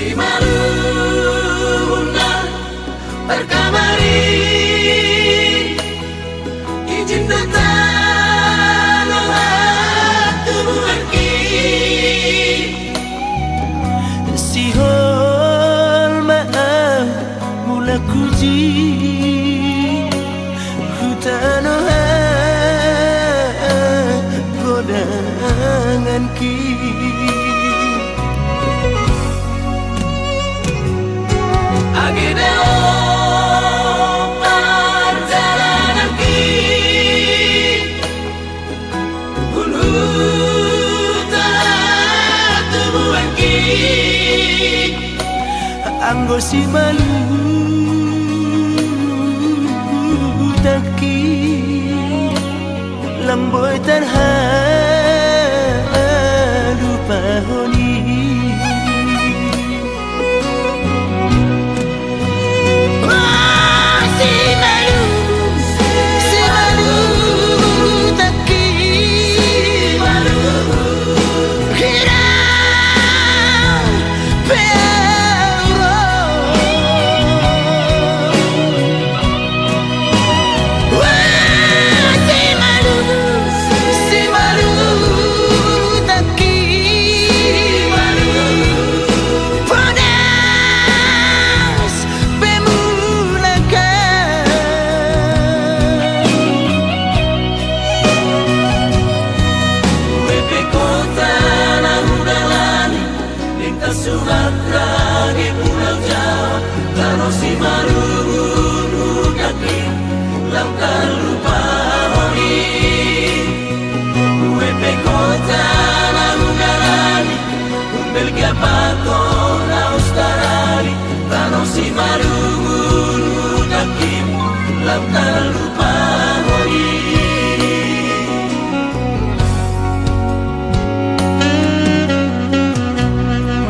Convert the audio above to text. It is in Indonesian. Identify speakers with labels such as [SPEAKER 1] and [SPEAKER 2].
[SPEAKER 1] si maluna perkamari izin datang tubuhki
[SPEAKER 2] si hol maaf mula kuji hutano godangan ki
[SPEAKER 1] agedeo perjalanan ki hutan tubuhan ki
[SPEAKER 2] anggo si malu taki lamboy terhalu pahoni
[SPEAKER 1] Sumatera di Pulau Jawa, kalau si marungu kaki lautan lupa honi. Wepe kota nangalani, Belgia pato na Australi, kalau si marungu kaki lautan lupa.